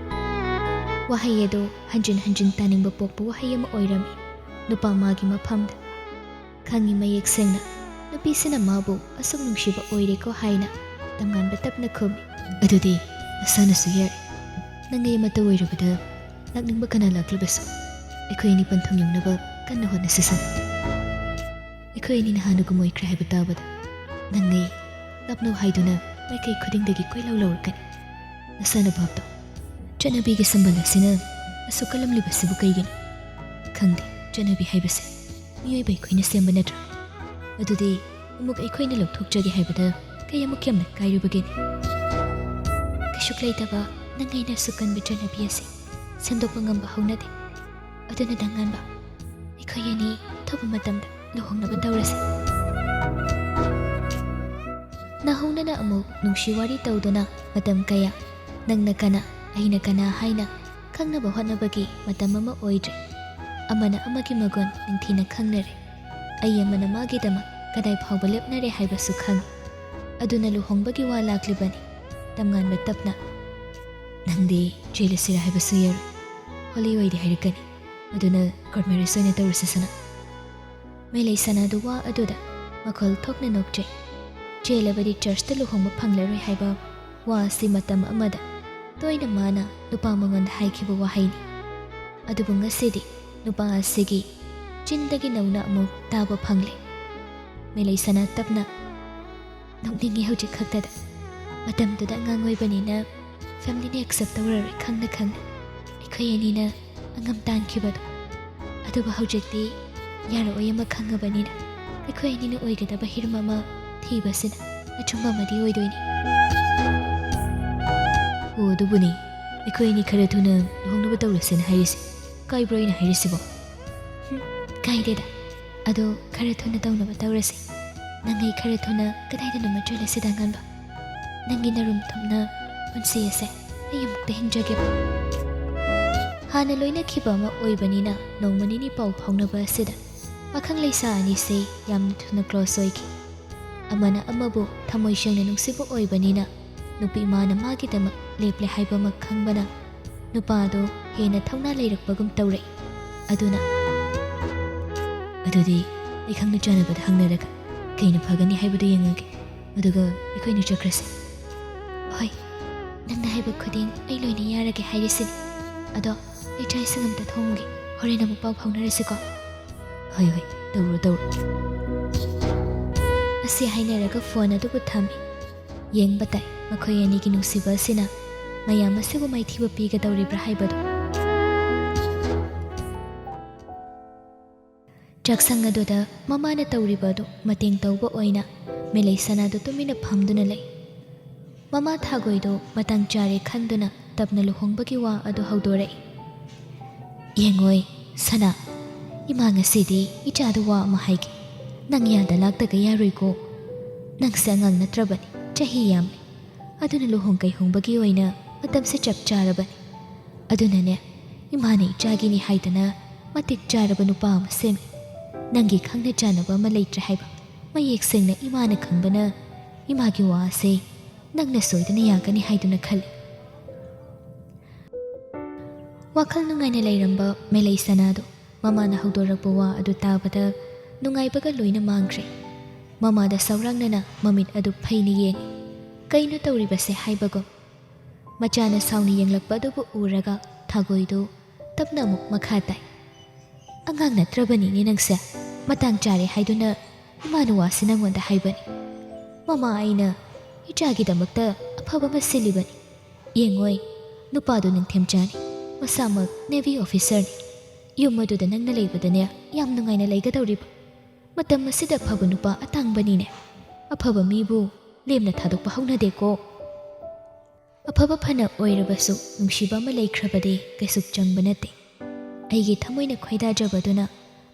ꯋꯥꯍꯩ ꯑꯗꯨ ꯍꯟꯖꯤꯟ ꯇꯥꯅꯤꯡꯕ ꯄꯣꯛꯄ ꯋꯥꯍꯩ ꯑꯃ ꯑꯣꯏꯔꯝꯃꯤ ꯅꯨꯄꯥ ꯃꯥꯒꯤ ꯃꯐꯝꯗ. ꯈꯪꯉꯤ ꯃꯌꯦꯛ ꯁꯦꯡꯅ ꯅꯨꯄꯤꯁꯤꯅ ꯃꯥꯕꯨ ꯑꯁꯨꯛ ꯅꯨꯡꯁꯤꯕ ꯑꯣꯏꯔꯦꯀꯣ ꯍꯥꯏꯅ. ꯇꯝꯉꯥꯟꯕ ꯇꯞꯅ ꯈꯨꯝꯃꯤ. ꯑꯗꯨꯗꯤ ꯅꯁꯥꯅꯁꯨ ꯌꯥꯔꯦ. ꯅꯪ ꯑꯩ ꯑꯃꯠꯇ ꯑꯣꯏꯔꯕꯗ ꯂꯥꯛꯅꯤꯡꯕ ꯀꯅꯥ ꯂꯥꯛꯂꯕꯁꯨ ꯑꯩꯈꯣꯏ ꯑꯅꯤ ꯄꯟꯊꯨꯡ ꯌꯧꯅꯕ ꯀꯟꯅ ꯍꯣꯠꯅꯁꯤ ꯁꯅꯥ. ꯑꯩꯈꯣꯏ ꯑꯅꯤ ꯅꯍꯥꯟꯅꯒꯨꯝ ꯑꯣꯏꯈ꯭ꯔꯦ ꯍꯥꯏꯕ ꯇꯥꯕꯗ ꯅꯪ ꯑꯩ ꯂꯥꯞꯅꯧ ꯍꯥꯏꯗꯨꯅ ꯃꯥꯏꯀꯩ ꯈꯨꯗꯤꯡꯗꯒꯤ ꯀꯣꯏꯂꯥꯎ ꯂꯥꯎꯔꯛꯀꯅꯤ. ꯅꯁꯥꯅ ꯚꯥꯞ ꯇꯧ. ꯆꯠꯅꯕꯤꯒꯤ ꯁꯝꯕꯜ ꯑꯁꯤꯅ ꯑꯁꯨꯛ ꯀꯜꯂꯝꯂꯤꯕꯁꯤꯕꯨ ꯀꯩꯒꯤꯅꯣ? ꯈꯪꯗꯦ. ꯆꯠꯅꯕꯤ ꯍꯥꯏꯕꯁꯦ ꯃꯤꯑꯣꯏꯕ ꯑꯩꯈꯣꯏꯅ ꯁꯦꯝꯕ ꯅꯠꯇ꯭ꯔꯥ? ꯑꯗꯨꯗꯤ ꯑꯃꯨꯛ ꯑꯩꯈꯣꯏꯅ ꯂꯧꯊꯣꯛꯆꯒꯦ ꯍꯥꯏꯕꯗ ꯀꯌꯥꯃꯨꯛ ꯌꯥꯝꯅ ꯀꯥꯏꯔꯨꯕꯒꯦꯅꯤ? ꯀꯩꯁꯨ ꯂꯩꯇꯕ ꯅꯪ ꯑꯩꯅ ꯑꯁꯨꯛ ꯀꯟꯕ ꯆꯠꯅꯕꯤ ꯑꯁꯤ ꯁꯦꯝꯗꯣꯛꯄ ꯉꯝꯕ ꯍꯧꯅꯗꯦ. ꯑꯗꯨꯅ ꯗꯥꯡꯉꯟꯕ, ꯑꯩꯈꯣꯏ ꯑꯅꯤ ꯑꯊꯨꯕ ꯃꯇꯝꯗ ꯂꯨꯍꯣꯡꯅꯕ ꯇꯧꯔꯁꯤ. ꯅꯍꯧꯅꯅ ꯑꯃꯨꯛ ꯅꯨꯡꯁꯤ ꯋꯥꯔꯤ ꯇꯧꯗꯨꯅ ꯃꯇꯝꯀꯌꯥ ꯅꯪꯅ ꯀꯅꯥ ꯑꯩꯅ ꯀꯅꯥ ꯍꯥꯏꯅ ꯈꯪꯅꯕ ꯍꯣꯠꯅꯕꯒꯤ ꯃꯇꯝ ꯑꯃ ꯑꯣꯏꯗ꯭ꯔꯦ. ꯑꯃꯅ ꯑꯃꯒꯤ ꯃꯒꯨꯟ ꯅꯤꯡꯊꯤꯅ ꯈꯪꯅꯔꯦ. ꯑꯩ ꯑꯃꯅ ꯃꯥꯒꯤꯗꯃꯛ ꯀꯗꯥꯏ ꯐꯥꯎꯕ ꯂꯦꯞꯅꯔꯦ ꯍꯥꯏꯕꯁꯨ ꯈꯪꯉꯤ. ꯑꯗꯨꯅ ꯂꯨꯍꯣꯡꯕꯒꯤ ꯋꯥ ꯂꯥꯛꯂꯤꯕꯅꯤ. ꯇꯝꯉꯥꯟꯕ ꯇꯞꯅ, ꯅꯪꯗꯤ ꯆꯦꯜꯂꯁꯤꯔꯥ ꯍꯥꯏꯕꯁꯨ ꯌꯥꯔꯣꯏ. ꯍꯣꯂꯤ ꯑꯣꯏꯗꯦ ꯍꯥꯏꯔꯛꯀꯅꯤ. ꯑꯗꯨꯅ ꯀꯣꯔꯠ ꯃꯦꯔꯦꯖ ꯑꯣꯏꯅ ꯇꯧꯔꯁꯤ ꯁꯅꯥ. ꯃꯦꯂꯩ ꯁꯅꯥꯗꯨ ꯋꯥ ꯑꯗꯨꯗ ꯃꯈꯣꯜ ꯊꯣꯛꯅ ꯅꯣꯛꯆꯩ. ꯆꯦꯜꯂꯕꯗꯤ ꯆꯔꯆꯇ ꯂꯨꯍꯣꯡꯕ ꯐꯪꯂꯔꯣꯏ ꯍꯥꯏꯕ ꯋꯥ ꯑꯁꯤ ꯃꯇꯝ ꯑꯃꯗ ꯇꯣꯏꯅ ꯃꯥꯅ ꯅꯨꯄꯥ ꯃꯉꯣꯟꯗ ꯍꯥꯏꯈꯤꯕ ꯋꯥꯍꯩꯅꯤ. ꯑꯗꯨꯕꯨ ꯉꯁꯤꯗꯤ ꯅꯨꯄꯥ ꯑꯁꯤꯒꯤ ꯆꯤꯟꯗꯒꯤ ꯅꯧꯅ ꯑꯃꯨꯛ ꯇꯥꯕ ꯐꯪꯂꯦ. ꯃꯦꯂꯩ ꯁꯅꯥ ꯇꯞꯅ, ꯅꯣꯛꯅꯤꯡꯉꯤ ꯍꯧꯖꯤꯛ ꯈꯛꯇꯗ. ꯃꯇꯝꯗꯨꯗ ꯑꯉꯥꯡ ꯑꯣꯏꯕꯅꯤꯅ ꯐꯦꯃꯤꯂꯤꯅ ꯑꯦꯛꯁꯦꯞ ꯇꯧꯔꯔꯣꯏ ꯈꯪꯅ ꯑꯩꯈꯣꯏ ꯑꯅꯤꯅ ꯑꯉꯝ តាꯟꯈꯤꯕꯗꯣ. ꯑꯗꯨꯕꯨ ꯍꯧꯖꯤꯛꯇꯤ ꯌꯥꯔꯛꯑꯣꯏ ꯑꯃ ꯈꯪꯉꯕꯅꯤꯅ ꯑꯩꯈꯣꯏ ꯑꯅꯤꯅ ꯑꯣꯏꯒꯗꯕ ꯍꯤꯔꯝ ꯑꯃ ꯊꯤꯕꯁꯤꯅ ꯑꯆꯨꯝꯕ ꯑꯃꯗꯤ ꯑꯣꯏꯗꯣꯏꯅꯤ. ꯑꯣ ꯑꯗꯨꯕꯨꯅꯤ ꯑꯩꯈꯣꯏ ꯑꯅꯤ ꯈꯔ ꯊꯨꯅ ꯂꯨꯍꯣꯡꯅꯕ ꯇꯧꯔꯁꯦꯅ ꯍꯥꯏꯔꯤꯁꯦ. ꯀꯥꯏꯕ꯭ꯔꯣ ꯑꯩꯅ ꯍꯥꯏꯔꯤꯁꯤꯕꯣ? ꯀꯥꯏꯗꯦꯗ. ꯑꯗꯣ ꯈꯔ ꯊꯨꯅ ꯇꯧꯅꯕ ꯇꯧꯔꯁꯤ. ꯅꯪ ꯑꯩ ꯈꯔ ꯊꯨꯅ ꯀꯗꯥꯏꯗꯅꯣꯃ ꯆꯠꯂꯁꯤ ꯗꯥꯡꯉꯟꯕ. ꯅꯪꯒꯤ ꯅꯔꯨꯝ ꯊꯨꯝꯅ ꯄꯨꯟꯁꯤ ꯑꯁꯦ ꯑꯩ ꯑꯃꯨꯛꯇ ꯍꯤꯡꯖꯒꯦꯕ. ꯍꯥꯟꯅ ꯂꯣꯏꯅꯈꯤꯕ ꯑꯃ ꯑꯣꯏꯕꯅꯤꯅ ꯅꯣꯡꯃ ꯅꯤꯅꯤ ꯄꯥꯎ ꯐꯥꯎꯅꯕ ꯑꯁꯤꯗ ꯄꯥꯈꯪ ꯂꯩꯁꯥ ꯑꯅꯤꯁꯦ ꯌꯥꯝꯅ ꯊꯨꯅ ꯀ꯭ꯂꯣꯁ ꯑꯣꯏꯈꯤ. ꯑꯃꯅ ꯑꯃꯕꯨ ꯊꯃꯣꯏ ꯁꯦꯡꯅ ꯅꯨꯡꯁꯤꯕ ꯑꯣꯏꯕꯅꯤꯅ ꯅꯨꯄꯤ ꯃꯥꯅ ꯃꯥꯒꯤꯗꯃꯛ ꯂꯦꯞꯂꯦ ꯍꯥꯏꯕꯃꯛ ꯈꯪꯕꯅ ꯅꯨꯄꯥꯗꯣ ꯍꯦꯟꯅ ꯊꯧꯅꯥ ꯂꯩꯔꯛꯄꯒꯨm ꯇꯧꯔꯛꯏ. ꯑꯗꯨꯗꯤ ꯑꯩ ꯈꯪꯅ ꯆꯥꯟꯅꯕꯗ ꯍꯪꯅꯔꯒ ꯀꯩꯅ ꯐꯒꯅꯤ ꯍꯥꯏꯕꯗꯨ ꯌꯦꯡꯉꯒꯦ. ꯑꯗꯨꯒ ꯑꯩꯈꯣꯏꯅ ꯆꯠꯈ꯭ꯔꯁꯤ. ꯍꯣꯏ, ꯅꯪꯅ ꯍꯥꯏꯕ ꯈꯨꯗꯤꯡ ꯑꯩ ꯂꯣꯏꯅ ꯌꯥꯔꯒꯦ ꯍꯥꯏꯔꯤꯁꯤꯅꯤ. ꯑꯗꯣ ꯑꯩ ꯆꯥꯛ ꯏꯁꯤꯡ ꯑꯝꯇ ꯊꯣꯡꯉꯨꯒꯦ. ꯍꯣꯔꯦꯟ ꯑꯃꯨꯛ ꯄꯥꯎ ꯐꯥꯎꯅꯔꯁꯤꯀꯣ? ꯍꯣꯏ ꯇꯧꯔꯣ. ꯑꯁꯤ ꯍꯥꯏꯅꯔꯒ ꯐꯣꯟ ꯑꯗꯨꯕꯨ ꯊꯝꯃꯤ. ꯌꯦꯡꯕ ꯇꯥꯏ ꯃꯈꯣꯏ ꯑꯅꯤꯒꯤ ꯅꯨꯡꯁꯤꯕ ꯑꯁꯤꯅ ꯃꯌꯥꯝ ꯑꯁꯤꯕꯨ ꯃꯥꯏꯊꯤꯕ ꯄꯤꯒꯗꯧꯔꯤꯕ꯭ꯔꯥ ꯍꯥꯏꯕꯗꯨ. ꯆꯥꯛꯁꯪ ꯑꯗꯨꯗ ꯃꯃꯥꯅ ꯇꯧꯔꯤꯕ ꯑꯗꯨ ꯃꯇꯦꯡ ꯇꯧꯕ ꯑꯣꯏꯅ ꯃꯦꯂꯩ ꯁꯅꯥꯗꯨ ꯇꯨꯃꯤꯟꯅ ꯐꯝꯗꯨꯅ ꯂꯩ. ꯃꯃꯥ ꯊꯥꯒꯣꯏꯗꯣ ꯃꯇꯥꯡ ꯆꯥꯔꯦ ꯈꯟꯗꯨꯅ ꯇꯞꯅ ꯂꯨꯍꯣꯡꯕꯒꯤ ꯋꯥ ꯑꯗꯨ ꯍꯧꯗꯣꯔꯛꯏ. ꯌꯦꯡꯉꯣꯏ ꯁꯅꯥ, ꯏꯃꯥ ꯉꯁꯤꯗꯤ ꯏꯆꯥꯗ ꯋꯥ ꯑꯃ ꯍꯥꯏꯒꯦ. ꯅꯪ ꯌꯥꯗ ꯂꯥꯛꯇꯒ ꯌꯥꯔꯣꯏꯀꯣ. ꯅꯪꯁꯦ ꯑꯉꯥꯡ ꯅꯠꯇ꯭ꯔꯕꯅꯤ, ꯆꯍꯤ ꯌꯥꯝꯃꯦ. ꯑꯗꯨꯅ ꯂꯨꯍꯣꯡ ꯀꯩꯍꯣꯡꯕꯒꯤ ꯑꯣꯏꯅ ꯃꯇꯝꯁꯦ ꯆꯞ ꯆꯥꯔꯕꯅꯤ. ꯑꯗꯨꯅꯅꯦ ꯏꯃꯥꯅ ꯏꯆꯥꯒꯤꯅꯤ ꯍꯥꯏꯗꯅ ꯃꯇꯤꯛ ꯆꯥꯔꯕ ꯅꯨꯄꯥ ꯑꯃ ꯁꯦꯝꯃꯤ. ꯅꯪꯒꯤ ꯈꯪꯅ ꯆꯥꯟꯅꯕ ꯑꯃ ꯂꯩꯇ꯭ꯔꯦ ꯍꯥꯏꯕ ꯃꯌꯦꯛ ꯁꯦꯡꯅ ꯏꯃꯥꯅ ꯈꯪꯕꯅ ꯏꯃꯥꯒꯤ ꯋꯥ ꯑꯁꯦ ꯅꯪꯅ ꯁꯣꯏꯗꯅ ꯌꯥꯒꯅꯤ ꯍꯥꯏꯗꯨꯅ ꯈꯜꯂꯤ. ꯋꯥꯈꯜ ꯅꯨꯡꯉꯥꯏꯅ ꯂꯩꯔꯝꯕ ꯃꯦꯂꯩ ꯁꯅꯥꯗꯣ ꯃꯃꯥꯅ ꯍꯧꯗꯣꯔꯛꯄ ꯋꯥ ꯑꯗꯨ ꯇꯥꯕꯗ ꯅꯨꯡꯉꯥꯏꯕꯒ ꯂꯣꯏꯅ माꯡꯈ꯭ꯔꯦ. ꯃꯃꯥꯗ ꯁꯥꯎꯔꯥꯡꯅꯅ ꯃꯃꯤꯠ ꯑꯗꯨ ꯐꯩꯅ ꯌꯦꯡꯉꯤ. ꯀꯩꯅꯣ ꯇꯧꯔꯤꯕꯁꯦ ꯍꯥꯏꯕꯒꯨꯝ. ꯃꯆꯥꯅ ꯁꯥꯎꯅ ꯌꯦꯡꯂꯛꯄ ꯑꯗꯨꯕꯨ ꯎꯔꯒ ꯊꯥꯒꯣꯏꯗꯨ ꯇꯞꯅ ꯑꯃꯨꯛ ꯃꯈꯥ ꯇꯥꯏ. "ꯑꯉꯥꯡ ꯅꯠꯇ꯭ꯔꯕꯅꯤꯅꯦ ꯅꯪꯁꯦ. ꯃꯇꯥꯡ ꯆꯥꯔꯦ ꯍꯥꯏꯗꯨꯅ ꯏꯃꯥꯅ ꯋꯥꯁꯤ ꯅꯪꯉꯣꯟꯗ ꯍꯥꯏꯕꯅꯤ. ꯃꯃꯥ ꯑꯩꯅ ꯏꯆꯥꯒꯤꯗꯃꯛꯇ ꯑꯐꯕ ꯑꯃ ꯁꯤꯜꯂꯤꯕꯅꯤ. ꯌꯦꯡꯉꯣꯏ, ꯅꯨꯄꯥꯗꯨ ꯅꯤꯡꯊꯦꯝꯆꯥꯅꯤ. ꯃꯁꯥꯃꯛ ꯅꯦꯚꯤ ꯑꯣꯐꯤꯁꯔꯅꯤ. ꯌꯨꯝ ꯑꯗꯨꯗ ꯅꯪꯅ ꯂꯩꯕꯗꯅꯦ ꯌꯥꯝ ꯅꯨꯡꯉꯥꯏꯅ ꯂꯩꯒꯗꯧꯔꯤꯕ. ꯃꯇꯝ ꯑꯁꯤꯗ ꯑꯐꯕ ꯅꯨꯄꯥ ꯑꯇꯥꯡꯕꯅꯤꯅꯦ. ꯑꯐꯕ ꯃꯤꯕу ꯂꯦꯝꯅ ꯊꯥꯗꯣꯛꯄ ꯍꯧꯅꯗꯦꯀꯣ. ꯑꯐꯕ ꯐꯅ ꯑꯣꯏꯔꯕꯁꯨ ꯅꯨꯡꯁꯤꯕ ꯑꯃ ꯂꯩꯈ꯭ꯔꯕꯗꯤ ꯀꯩꯁꯨ ꯆꯪꯕ ꯅꯠꯇꯦ. ꯑꯩꯒꯤ ꯊꯃꯣꯏꯅ ꯈꯣꯏꯗꯥꯖꯕꯗꯨꯅ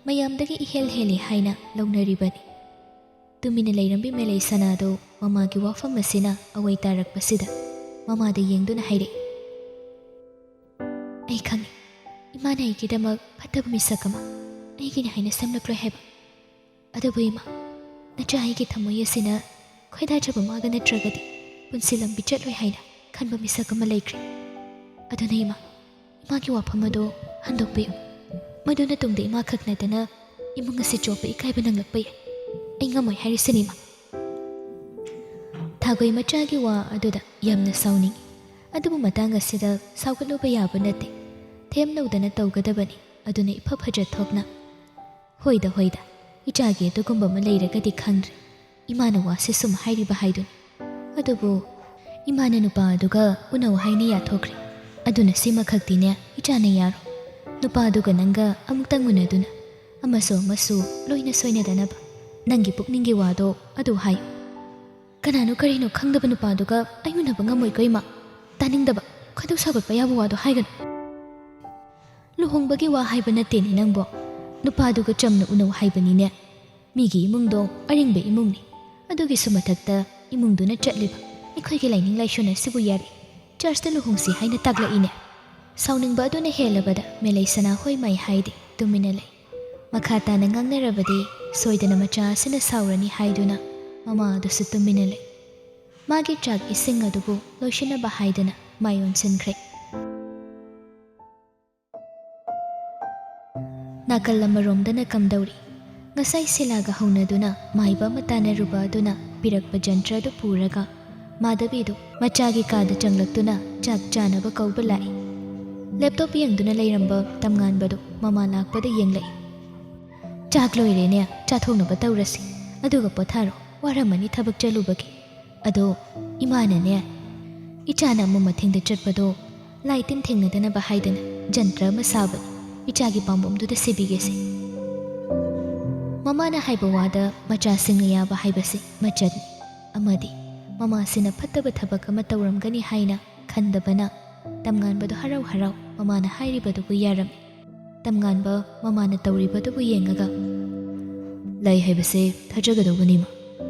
ꯃꯌꯥꯝꯗꯒꯤ ꯏꯍꯦꯜ ꯍꯦꯜꯂꯤ ꯍꯥꯏꯅ ꯂꯧꯅꯔꯤꯕꯅꯤ." ꯇꯨꯃꯤꯟꯅ ꯂꯩꯔꯝꯕꯤ ꯃꯦꯂꯩ ꯁꯅꯥꯗꯨ ꯃꯃꯥꯒꯤ ꯋꯥꯐꯝ ꯑꯁꯤꯅ ꯑꯋꯩ ꯇꯥꯔꯛꯄꯁꯤꯗ ꯃꯃꯥꯗ ꯌꯦꯡꯗꯨꯅ ꯍꯥꯏꯔꯛꯏ. "ꯑꯩ ꯈꯪꯏ, ꯏꯃꯥꯅ ꯑꯩꯒꯤꯗꯃꯛ ꯐꯠꯇꯕ ꯃꯤꯁꯛ ꯑꯃ ꯑꯩꯒꯤꯅꯤ ꯍꯥꯏꯅ ꯁꯦꯝꯂꯛꯂꯣꯏ ꯍꯥꯏꯕ. ꯑꯗꯨꯕꯨ ꯏꯃꯥ, ꯅꯆꯥ ꯑꯩꯒꯤ ꯊꯃꯣꯏ ꯑꯁꯤꯅ ꯈꯣꯏꯗꯥꯖꯕ ꯃꯥꯒ ꯅꯠꯇ꯭ꯔꯒꯗꯤ ꯄꯨꯟꯁꯤ ꯂꯝꯕꯤ ꯆꯠꯂꯣꯏ ꯍꯥꯏꯅ ꯈꯟꯕ ꯃꯤꯁꯛ ꯑꯃ ꯂꯩꯈ꯭ꯔꯦ. ꯑꯗꯨꯅ ꯏꯃꯥꯒꯤ ꯋꯥꯐꯝ ꯑꯗꯨ ꯍꯟꯗꯣꯛꯄꯤꯌꯨ. ꯃꯗꯨꯅ ꯇꯨꯡꯗ ꯏꯃꯥ ꯈꯛ ꯅꯠꯇꯅ ꯏꯃꯨꯡ ꯑꯁꯤ ꯆꯣꯞꯄ ꯏꯀꯥꯏꯕ ꯅꯪꯂꯛꯄ ꯌꯥꯏ. ꯑꯩ ꯉꯝꯃꯣꯏ ꯍꯥꯏꯔꯤꯁꯤꯅꯤ ꯏꯃꯥ." ꯊꯥꯒꯣꯏ ꯃꯆꯥꯒꯤ ꯋꯥ ꯑꯗꯨꯗ ꯌꯥꯝꯅ ꯁꯥꯎꯅꯤꯡꯉꯤ. ꯑꯗꯨꯕꯨ ꯃꯇꯥꯡ ꯑꯁꯤꯗ ꯁꯥꯎꯒꯠꯂꯨꯕ ꯌꯥꯕ ꯅꯠꯇꯦ. ꯊꯦꯝ ꯂꯧꯗꯅ ꯇꯧꯒꯗꯕꯅꯤ. ꯑꯗꯨꯅ ꯏꯐ ꯐꯖ ꯊꯣꯛꯅ, "ꯍꯣꯏꯗ ꯍꯣꯏꯗ, ꯏꯆꯥꯒꯤ ꯑꯗꯨꯒꯨꯝꯕ ꯑꯃ ꯂꯩꯔꯒꯗꯤ ꯈꯪꯗ꯭ꯔꯦ. ꯏꯃꯥꯅ ꯋꯥꯁꯤ ꯁꯨꯝ ꯍꯥꯏꯔꯤꯕ ꯍꯥꯏꯗꯨꯅꯤ. ꯑꯗꯨꯕꯨ ꯏꯃꯥꯅ ꯅꯨꯄꯥ ꯑꯗꯨꯒ ꯎꯅꯧ ꯍꯥꯏꯅ ꯌꯥꯊꯣꯛꯈ꯭ꯔꯦ. ꯑꯗꯨꯅ ꯁꯤꯃꯈꯛꯇꯤꯅꯦ ꯏꯆꯥꯅ ꯌꯥꯔꯣ. ꯅꯨꯄꯥ ꯑꯗꯨꯒ ꯅꯪꯒ ꯑꯃꯨꯛꯇꯪ ꯎꯅꯗꯨꯅ ꯑꯃꯁꯨ ꯂꯣꯏꯅ ꯁꯣꯏꯅꯗꯅꯕ ꯅꯪꯒꯤ ꯄꯨꯛꯅꯤꯡꯒꯤ ꯋꯥꯗꯣ ꯑꯗꯨ ꯍꯥꯏꯌꯨ. ꯀꯅꯥꯅꯣ ꯀꯔꯤꯅꯣ ꯈꯪꯗꯕ ꯅꯨꯄꯥꯗꯨꯒ ꯑꯩ ꯎꯅꯕ ꯉꯝꯃꯣꯏꯀꯣ ꯏꯃꯥ. ꯇꯥꯅꯤꯡꯗꯕ, ꯈꯣꯏꯗꯧ ꯁꯥꯎꯒꯠꯄ ꯌꯥꯕ ꯋꯥꯗꯣ ꯍꯥꯏꯒꯅꯨ. ꯂꯨꯍꯣꯡꯕꯒꯤ ꯋꯥ ꯍꯥꯏꯕ ꯅꯠꯇꯦꯅꯦ ꯅꯪꯕꯣ. ꯅꯨꯄꯥꯗꯨꯒ ꯆꯝꯅ ꯎꯅꯧ ꯍꯥꯏꯕꯅꯤꯅꯦ. ꯃꯤꯒꯤ ꯏꯃꯨꯡꯗꯣ ꯑꯔꯤꯡꯕ ꯏꯃꯨꯡꯅꯤ. ꯑꯗꯨꯒꯤꯁꯨ ꯃꯊꯛꯇ ꯏꯃꯨꯡꯗꯨꯅ ꯆꯠꯂꯤꯕ ꯑꯩꯈꯣꯏꯒꯤ ꯂꯥꯏꯅꯤꯡ ꯂꯥꯏꯁꯣꯟ ꯑꯁꯤꯕꯨ ꯌꯥꯔꯤ. ꯆꯔꯆꯇ ꯂꯨꯍꯣꯡꯁꯤ ꯍꯥꯏꯅ ꯇꯥꯛꯂꯛꯏꯅꯦ." ꯁꯥꯎꯅꯤꯡꯕ ꯑꯗꯨꯅ ꯍꯦꯜꯂꯕꯗ ꯃꯦꯂꯩ ꯁꯅꯥ ꯍꯣꯏ ꯃꯥꯏ ꯍꯥꯏꯗꯦ, ꯇꯨꯃꯤꯟꯅ ꯂꯩ. ꯃꯈꯥ ꯇꯥꯅ ꯉꯥꯡꯅꯔꯕꯗꯤ ꯁꯣꯏꯗꯅ ꯃꯆꯥ ꯑꯁꯤꯅ ꯁꯥꯎꯔꯅꯤ ꯍꯥꯏꯗꯨꯅ ꯃꯃꯥ ꯑꯗꯨꯁꯨ ꯇꯨꯃꯤꯟꯅ ꯂꯩ. ꯃꯥꯒꯤ ꯆꯥꯛ ꯏꯁꯤꯡ ꯑꯗꯨꯕꯨ ꯂꯣꯏꯁꯤꯟꯅꯕ ꯍꯥꯏꯗꯨꯅ ꯃꯥꯏ ꯑꯣꯟꯁꯤꯟꯈ꯭ꯔꯦ. ꯅꯥꯀꯜ ꯑꯃꯔꯣꯝꯗꯅ ꯀꯝꯗꯧꯔꯤ. ꯉꯁꯥꯏ ꯁꯤꯂꯥꯒ ꯍꯧꯅꯗꯨꯅ ꯃꯥꯏꯕ ꯑꯃ ꯇꯥꯟꯅꯔꯨꯕ ꯑꯗꯨꯅ ꯄꯤꯔꯛꯄ ꯖꯟꯇ꯭ꯔ ꯑꯗꯨ ꯄꯨꯔꯒ ꯃꯥꯙꯕꯤꯗꯨ ꯃꯆꯥꯒꯤ ꯀꯥꯗ ꯆꯪꯂꯛꯇꯨꯅ ꯆꯥꯛ ꯆꯥꯅꯕ ꯀꯧꯕ ꯂꯥꯛꯏ. ꯂꯦꯞꯇꯣꯞ ꯌꯦꯡꯗꯨꯅ ꯂꯩꯔꯝꯕ ꯇꯝꯉꯥꯟꯕꯗꯨ ꯃꯃꯥ ꯂꯥꯛꯄꯗ ꯌꯦꯡꯂꯛꯏ. "ꯆꯥꯛ ꯂꯣꯏꯔꯦꯅꯦ, ꯆꯥꯊꯣꯛꯅꯕ ꯇꯧꯔꯁꯤ. ꯑꯗꯨꯒ ꯄꯣꯊꯥꯔꯣ, ꯋꯥꯔꯝꯃꯅꯤ ꯊꯕꯛ ꯆꯠꯂꯨꯕꯒꯤ. ꯑꯗꯣ ꯏꯃꯥꯅꯅꯦ, ꯏꯆꯥꯅ ꯑꯃ ꯃꯊꯦꯡꯗ ꯆꯠꯄꯗꯣ ꯂꯥꯏ ꯇꯤꯟ ꯊꯦꯡꯅꯗꯅꯕ ꯍꯥꯏꯗꯅ ꯖꯟꯇ꯭ꯔ ꯑꯃ ꯁꯥꯕꯅꯤ. ꯏꯆꯥꯒꯤ ꯄꯥꯝꯕꯣꯝꯗꯨꯗ ꯁꯤꯕꯤꯒꯦꯁꯦ." ꯃꯃꯥꯅ ꯍꯥꯏꯕ ꯋꯥꯗ ꯃꯆꯥꯁꯤꯡꯅ ꯌꯥꯕ ꯍꯥꯏꯕꯁꯤ ꯃꯆꯠꯅꯤ. ꯑꯃꯗꯤ ꯃꯃꯥꯁꯤꯅ ꯐꯠꯇꯕ ꯊꯕꯛ ꯑꯃ ꯇꯧꯔꯝꯒꯅꯤ ꯍꯥꯏꯅ ꯈꯟꯗꯕꯅ ꯇꯝꯉꯥꯟꯕꯗꯨ ꯍꯔꯥꯎ ꯍꯔꯥꯎ ꯃꯃꯥꯅ ꯍꯥꯏꯔꯤꯕꯗꯨꯕꯨ ꯌꯥꯔꯝꯃꯤ. ꯇꯝꯉꯥꯟꯕ ꯃꯃꯥꯅ ꯇꯧꯔꯤꯕꯗꯨꯕꯨ ꯌꯦꯡꯉꯒ, "ꯂꯥꯏ ꯍꯥꯏꯕꯁꯦ ꯊꯥꯖꯒꯗꯧꯕꯅꯤꯃ.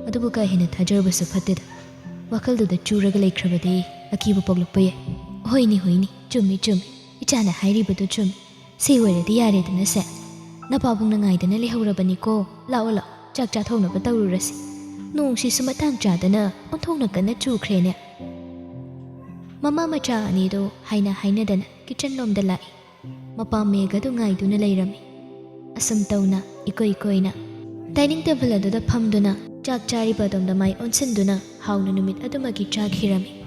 ꯑꯗꯨꯕꯨ ꯀꯥ ꯍꯦꯟꯅ ꯊꯥꯖꯔꯕꯁꯨ ꯐꯠꯇꯦꯗ. ꯋꯥꯈꯜꯗꯨꯗ ꯆꯨꯔꯒ ꯂꯩꯈ꯭ꯔꯕꯗꯤ ꯑꯀꯤꯕ ꯄꯣꯛꯂꯛꯄ ꯌꯥꯏ." "ꯍꯣꯏꯅꯤ ꯍꯣꯏꯅꯤ, ꯆꯨꯝꯃꯤ ꯆꯨꯝꯃꯤ. ꯏꯆꯥꯅ ꯍꯥꯏꯔꯤꯕꯗꯨ ꯆꯨꯝꯃꯤ. ꯁꯤ ꯑꯣꯏꯔꯗꯤ ꯌꯥꯔꯦꯗꯅ ꯁꯦ. ꯅꯄꯥꯕꯨꯡꯅ ꯉꯥꯏꯗꯅ ꯂꯩꯍꯧꯔꯕꯅꯤꯀꯣ. ꯂꯥꯛꯑꯣ ꯂꯥꯛꯑꯣ, ꯆꯥꯛ ꯆꯥꯊꯣꯛꯅꯕ ꯇꯧꯔꯨꯔꯁꯤ. ꯅꯣꯡꯁꯤꯁꯨ ꯃꯇꯥꯡ ꯆꯥꯗꯅ ꯑꯣꯟꯊꯣꯛꯅ ꯀꯟꯅ ꯆꯨꯈ꯭ꯔꯦꯅꯦ." ꯃꯃꯥ ꯃꯆꯥ ꯑꯅꯤꯗꯨ ꯍꯥꯏꯅꯗꯅ ꯀꯤꯆꯟꯂꯣꯝꯗ ꯂꯥꯛꯏ. ꯃꯄꯥ ꯃꯦꯘꯗꯨ ꯉꯥꯏꯗꯨꯅ ꯂꯩꯔꯝꯃꯤ. ꯑꯁꯨꯝ ꯇꯧꯅ ꯏꯀꯣꯏ ꯀꯣꯏꯅ ꯗꯥꯏꯅꯤꯡ ꯇꯦꯕꯜ ꯑꯗꯨꯗ ꯐꯝꯗꯨꯅ ꯆꯥꯛ ꯆꯥꯔꯤꯕ ꯑꯗꯣꯝꯗ ꯃꯥꯏ ꯑꯣꯟꯁꯤꯟꯗꯨꯅ ꯍꯥꯎꯅ ꯅꯨꯃꯤꯠ ꯑꯗꯨꯃꯒꯤ ꯆꯥꯈꯤꯔꯝꯃꯤ.